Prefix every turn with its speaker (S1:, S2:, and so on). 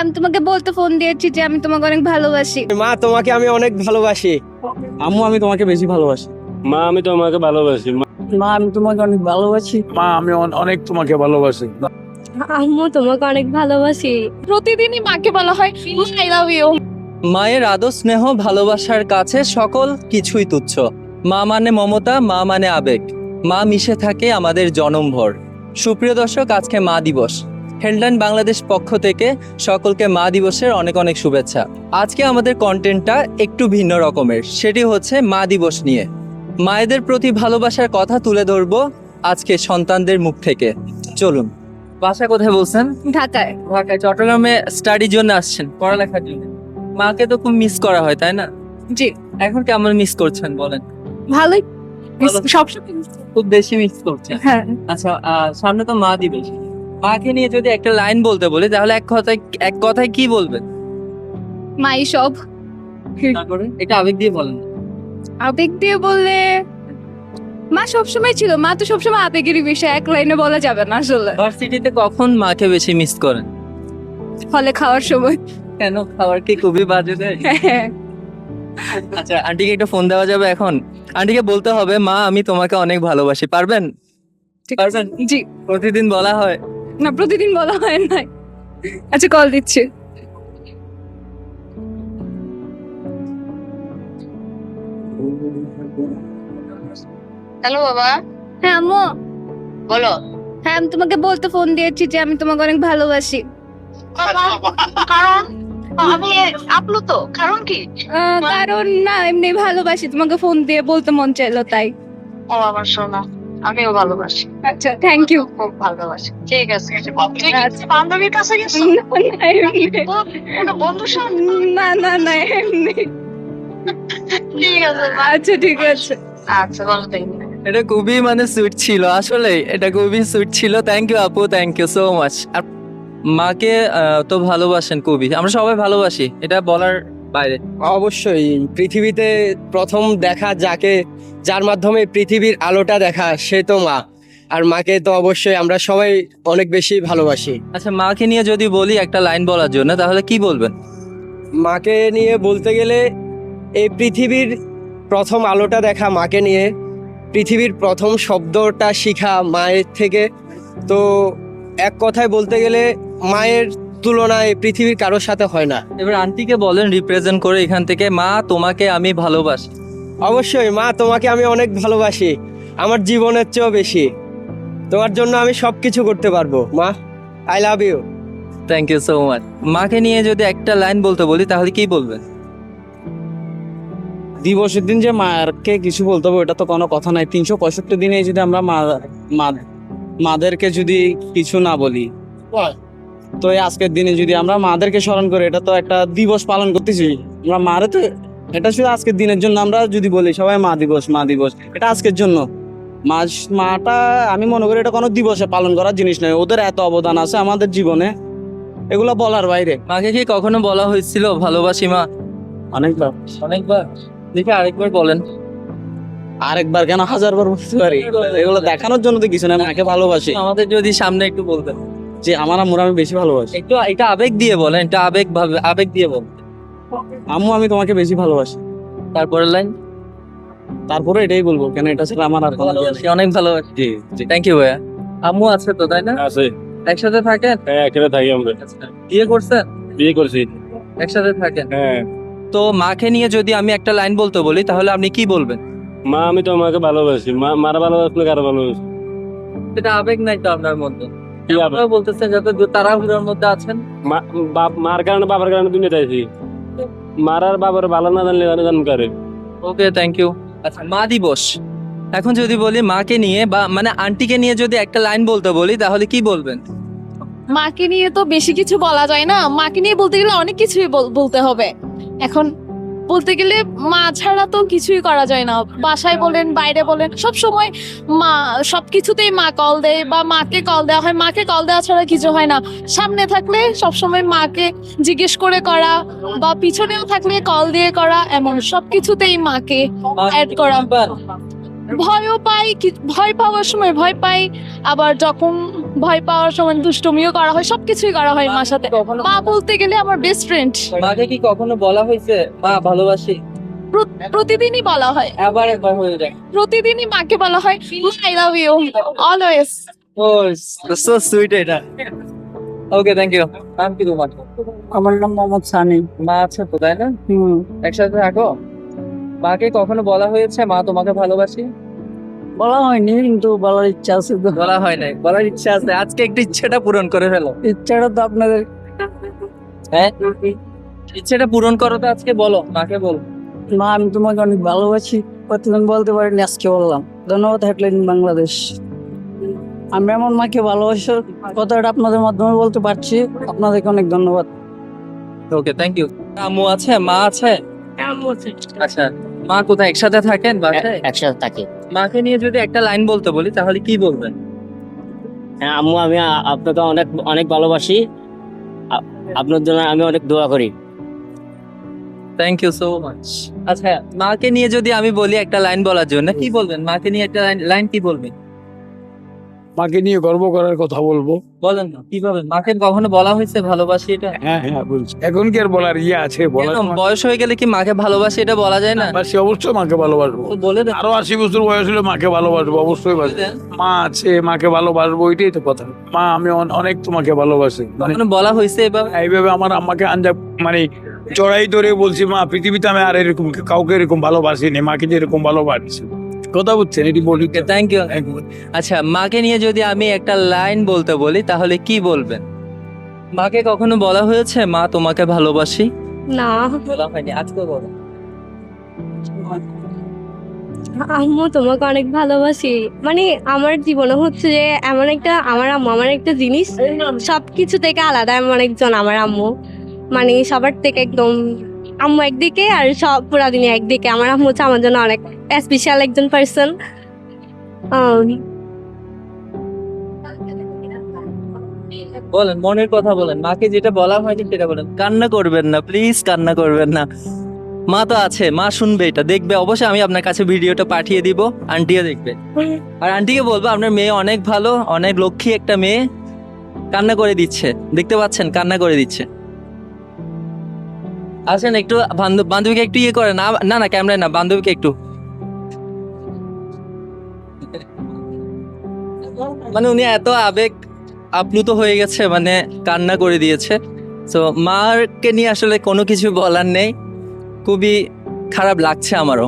S1: আমি তোমাকে বলতে ফোন দিয়েছি যে আমি তোমাকে অনেক ভালোবাসি।
S2: মা তোমাকে আমি অনেক ভালোবাসি।
S3: আম্মু আমি তোমাকে বেশি ভালোবাসি।
S4: মা আমি তোমাকে ভালোবাসি।
S3: মা আমি তোমাকে অনেক ভালোবাসি।
S5: মা আমি অনেক তোমাকে ভালোবাসি।
S1: আম্মু তোমাকে অনেক ভালোবাসি। প্রতিদিনই মাকে বলা হয় আই লাভ ইউ।
S6: মায়ের আদর স্নেহ ভালোবাসার কাছে সকল কিছুই তুচ্ছ। মা মানে মমতা, মা মানে আবেগ, মা মিশে থাকে আমাদের জনমভর। সুপ্রিয় দর্শক, আজকে মা দিবস। হেডলাইন বাংলাদেশ পক্ষ থেকে সকলকে মা দিবসের অনেক অনেক শুভেচ্ছা। আজকে আমাদের কন্টেন্টটা একটু ভিন্ন রকমের, সেটি হচ্ছে মা দিবস নিয়ে। মায়েদের প্রতি ভালোবাসার কথা তুলে ধরবো আজকে সন্তানদের মুখ থেকে। চলুন। বাসা কোথায় বলছেন?
S1: ঢাকায়।
S6: ঢাকায়। চট্টগ্রামে স্টাডির জন্য আসছেন, পড়ালেখার জন্য। মাকে তো খুব মিস করা হয়, তাই না?
S1: জি।
S6: এখন কেমন মিস করছেন বলেন?
S1: ভালোই।
S6: ভালো।
S1: সবসময়
S6: খুব বেশি মিস করছেন।
S1: হ্যাঁ।
S6: আচ্ছা, সামনে তো মা দিবস। মাকে নিয়ে যদি একটা লাইন বলতে বলি তাহলে এক কথায় কি বলবেন?
S1: মাই সব।
S6: তারপরে এটা আবেগ দিয়ে বলেন।
S1: আবেগ দিয়ে বললে মা সবসময় ছিল। মা তো সবসময় আবেগেরই বিষয়, এক লাইনে বলা যাবে না আসলে।
S6: ভার্সিটিতে কখন মাকে বেশি মিস করেন?
S1: ফলে খাওয়ার সময়।
S6: কেন, খাবার কি খুবই বাজে দেয়?
S1: হ্যাঁ।
S6: আচ্ছা, আন্টিকে একটা ফোন দেওয়া যাবে এখন? আন্টিকে বলতে হবে মা আমি তোমাকে অনেক ভালোবাসি। পারবেন? পারবেন?
S1: জি।
S6: প্রতিদিন বলা হয়?
S1: না, প্রতিদিন বলা হয় না। আচ্ছা, কল দিচ্ছি।
S7: হ্যালো বাবা।
S1: হ্যাঁ আম্মু।
S7: বলো।
S1: হ্যাঁ, আমি তোমাকে বলতে ফোন দিয়েছি যে আমি তোমাকে অনেক ভালোবাসি।
S7: কারণ আমি আপলো তো, কারণ কি?
S1: কারণ না, এমনি ভালোবাসি, তোমাকে ফোন দিয়ে বলতে মন চাইলো তাই।
S7: ও আমার সোনা, আমিও ভালোবাসি।
S1: আচ্ছা, থ্যাংক ইউ।
S7: খুব ভালোবাসি। ঠিক আছে। তুই কি বান্ধবীর কাছে গেছো? কোনো বন্ধুর সাথে?
S1: না না না, এমনি।
S7: ঠিক আছে।
S1: আচ্ছা, ঠিক আছে।
S7: আচ্ছা, ভালো থাকবে।
S6: এটা খুবই সুইট ছিল, আসলে এটা খুবই সুইট ছিল। থ্যাংক ইউ আপু, থ্যাংক ইউ সো মাচ। মাকে তো ভালোবাসেন খুবই, আমরা সবাই ভালোবাসি, এটা বলার বাইরে।
S2: অবশ্যই পৃথিবীতে প্রথম দেখা যার মাধ্যমে পৃথিবীর আলোটা দেখা, সে তো মা। আর মাকে তো অবশ্যই আমরা সবাই অনেক বেশি ভালোবাসি।
S6: আচ্ছা, মাকে নিয়ে যদি বলি একটা লাইন বলার জন্য তাহলে কি বলবেন?
S2: মাকে নিয়ে বলতে গেলে এই পৃথিবীর প্রথম আলোটা দেখা মাকে নিয়ে, পৃথিবীর প্রথম শব্দটা শিখা মায়ের থেকে। তো এক কথায় বলতে গেলে মায়ের তুলনায় পৃথিবীর কারোর সাথে হয় না।
S6: এবার আন্টিকে বলেন রিপ্রেজেন্ট করে এখান থেকে, মা তোমাকে আমি ভালোবাসি।
S2: অবশ্যই মা তোমাকে আমি অনেক ভালোবাসি, আমার জীবনের চেয়েও বেশি। তোমার জন্য আমি সবকিছু করতে পারবো মা। I love you.
S6: Thank you so much. মাকে নিয়ে যদি একটা লাইন বলতে বলি তাহলে কি বলবেন?
S3: দিবসের দিন যে মাকে কিছু বলতে হবে ওটা তো কোনো কথা নাই। 365 দিনে যদি আমরা মাদেরকে যদি কিছু না বলি, তো এই আজকের দিনে যদি আমরা মাদেরকে স্মরণ করি, এটা তো একটা দিবস পালন করতেছি আমরা মারে। তো এটা শুধু আজকের দিনের জন্য আমরা যদি বলি সবাই মা দিবস মা দিবস, এটা আজকের জন্য। মাটা আমি মনে করি এটা কোনো দিবসে পালন করার জিনিস নয়। ওদের এত অবদান আছে আমাদের জীবনে, এগুলো বলার বাইরে।
S6: মাকে কি কখনো বলা হয়েছিল ভালোবাসি মা?
S3: অনেকবার।
S6: অনেকবার? দেখি আরেকবার বলেন।
S3: আরেকবার কেন, হাজারবার বলতে পারি। এগুলো দেখানোর জন্য তো কিছু না, মাকে ভালোবাসি।
S6: আমাদের যদি সামনে একটু বলতেন
S3: যে আমার আম্মুর আমি বেশি ভালোবাসি।
S6: একটু, এটা আবেগ দিয়ে বলেন, এটা আবেগ দিয়ে বলেন।
S3: আম্মু আমি তোমাকে বেশি ভালোবাসি।
S6: তারপরের লাইন?
S3: তারপরে এটাই বলবো, কেন এটা ছাড়া আমার আর কোনো ইয়ে নেই।
S6: অনেক ভালোবাসি।
S3: জি জি।
S6: থ্যাংক ইউ ভাইয়া। আম্মু আছে তো, তাই না?
S4: আছে।
S6: একসাথে থাকেন?
S4: হ্যাঁ, একসাথে থাকি আমরা।
S6: বিয়ে করছেন?
S4: বিয়ে করছি।
S6: একসাথে থাকেন?
S4: হ্যাঁ।
S6: তো মাকে নিয়ে যদি আমি একটা লাইন বলতে বলি তাহলে আপনি কি বলবেন?
S4: মা আমি তোমাকে ভালোবাসি। মারা ভালোবাসলে কারো ভালোবাসি।
S6: এটা আবেগ নাই তো আপনার মধ্যে?
S4: কি আবেগ?
S6: আপনারা বলতেছেন যাতে তারা হুদার মধ্যে আছেন।
S4: মার কারণে বাবার কারণে দুনিয়াতে আছি। মার আর বাবার ভালো না জানলে জান করে।
S6: ওকে, থ্যাংক ইউ। আচ্ছা, মা দিবস। এখন যদি বলি মাকে নিয়ে বা আন্টিকে নিয়ে যদি একটা লাইন বলতে বলি তাহলে কি বলবেন?
S8: মাকে নিয়ে তো বেশি কিছু বলা যায় না। মাকে নিয়ে বলতে গেলে অনেক কিছুই বলতে হবে। এখন বলতে গেলে মা ছাড়া তো কিছুই করা যায় না। বাসায় বলেন, বাইরে বলেন, সব সময় মা, সবকিছুতেই মা কল দেয় বা মাকে কল দেওয়া হয়। মাকে কল দেওয়া ছাড়া কিছু হয় না। সামনে থাকলে সবসময় মাকে জিজ্ঞেস করে করা, বা পিছনেও থাকলে কল দিয়ে করা, এমন সবকিছুতেই মাকে অ্যাড করা। ভয়ও পাই, ভয় পাওয়ার সময় ভয় পাই, আবার যখন ভয় পাওয়ার সময় দুষ্টুমিও করা হয়, সবকিছুই করা হয় মার সাথে। মা বলতে গেলে আমার বেস্ট ফ্রেন্ড।
S6: মাকে কি কখনো বলা হয়েছে মা ভালোবাসি?
S8: প্রতিদিনই বলা হয়,
S6: আবার একবার হয়ে যায়।
S8: প্রতিদিনই মাকে বলা হয় I love you always.
S6: Oh so sweet এটা। Okay, thank you. নাম কি তোমার?
S9: আমার নাম মোহাম্মদ সানি।
S6: মা আছে তো, তাই না? একসাথে থাকো। মাকে কখনো বলা হয়েছে মা তোমাকে ভালোবাসি?
S9: বলা হয়নি, কিন্তু বলার ইচ্ছা আছে তো।
S6: বলা হয় নাই, বলার ইচ্ছা আছে। আজকে একটু ইচ্ছেটা পূরণ করে ফেলো।
S9: ইচ্ছাটা তো আপনাদের।
S6: হ্যাঁ, ইচ্ছেটা পূরণ করো তো, আজকে বলো, মাকে বলো।
S9: মা, আমি তোমাকে অনেক ভালোবাসি। প্রতিদিন বলতে পারিনি, আজকে বললাম। ধন্যবাদ হেডলাইন বাংলাদেশ। আমি আমার মাকে ভালোবাসার কথাটা আপনাদের মাধ্যমে বলতে পারছি। আপনাদেরকে অনেক ধন্যবাদ।
S6: ওকে, থ্যাংক ইউ। আম্মু আছে, মা আছে? আচ্ছা, মা কোথায়? একসাথে থাকেন বাসায়?
S10: একসাথে থাকি।
S6: মাকে নিয়ে যদি একটা লাইন বলতে বলি তাহলে কি বলবেন?
S10: হ্যাঁ আম্মু, আমি আপনাকে অনেক অনেক ভালোবাসি। আপনার জন্য আমি অনেক দোয়া করি।
S6: Thank you so much. আচ্ছা, মাকে নিয়ে যদি আমি বলি একটা লাইন বলার জন্য, কি বলবেন? মাকে নিয়ে একটা লাইন কি বলবেন?
S5: মাকে নিয়ে গর্ব করার কথা বলবো।
S6: বলেন না, কি বলবেন? মাকে কখনো বলা হয়েছে ভালোবাসি এটা?
S5: হ্যাঁ হ্যাঁ বলছি। এখন কি আর বলার ইয়ে আছে? বলার
S6: কেন, বয়স হয়ে গেলে কি মাকে ভালোবাসি এটা বলা যায় না?
S5: বাসি, অবশ্যই মাকে ভালোবাসবো।
S6: তো বলে দেন।
S5: আরো 80 বছর বয়স হলে মাকে ভালোবাসবো, অবশ্যই বাসবো।
S6: দেন।
S5: মা আছে, মাকে ভালোবাসবো, এটাই তো কথা। মা, আমি অনেক তোমাকে ভালোবাসি। মানে
S6: কখনো বলা হয়েছে এভাবে?
S5: এইভাবে আমার আম্মাকে আঞ্জা মানে জড়াই ধরে বলছি, মা পৃথিবীতে আমি আর এরকম কাউকে এরকম ভালোবাসিনি, মাকে যেরকম ভালোবাসি। কথা বুঝছেন? এটি বলি।
S6: Thank you. আচ্ছা, মাকে নিয়ে যদি আমি একটা লাইন বলতে বলি তাহলে কি বলবেন? মাকে কখনো বলা হয়েছে মা তোমাকে ভালোবাসি?
S1: না,
S6: বলা হয়নি, আজকে বলো।
S1: আম্মু তোমাকে অনেক ভালোবাসি। মানে আমার জীবনে হচ্ছে যে এমন একটা, আমার আম্মু আমার একটা জিনিস, সবকিছু থেকে আলাদা এমন একজন আমার আম্মু। মানে সবার থেকে একদম, আম্মু একদিকে আর সব পুরা দুনিয়া একদিকে। আমার আম্মু হচ্ছে আমার জন্য অনেক স্পেশাল একজন পার্সন।
S6: বলেন, মনের কথা বলেন। মাকে যেটা বলা হয়নি সেটা বলেন। কান্না করবেন না প্লিজ, কান্না করবেন না। মা তো আছে, মা শুনবে, এটা দেখবে অবশ্যই। আমি আপনার কাছে ভিডিওটা পাঠিয়ে দিব, আন্টিও দেখবে। আর আন্টিকে বলবো আপনার মেয়ে অনেক ভালো, অনেক লক্ষ্মী একটা মেয়ে। কান্না করে দিচ্ছে, দেখতে পাচ্ছেন, কান্না করে দিচ্ছে। আসেন একটু বান্ধবীকে একটু ইয়ে করে না, না না ক্যামেরায় না, বান্ধবীকে একটু, মানে উনি এত আবেগ আপ্লুত হয়ে গেছে, মানে কান্না করে দিয়েছে। তো মাকে নিয়ে আসলে কোনো কিছু বলার নেই, খুবই খারাপ লাগছে আমারও।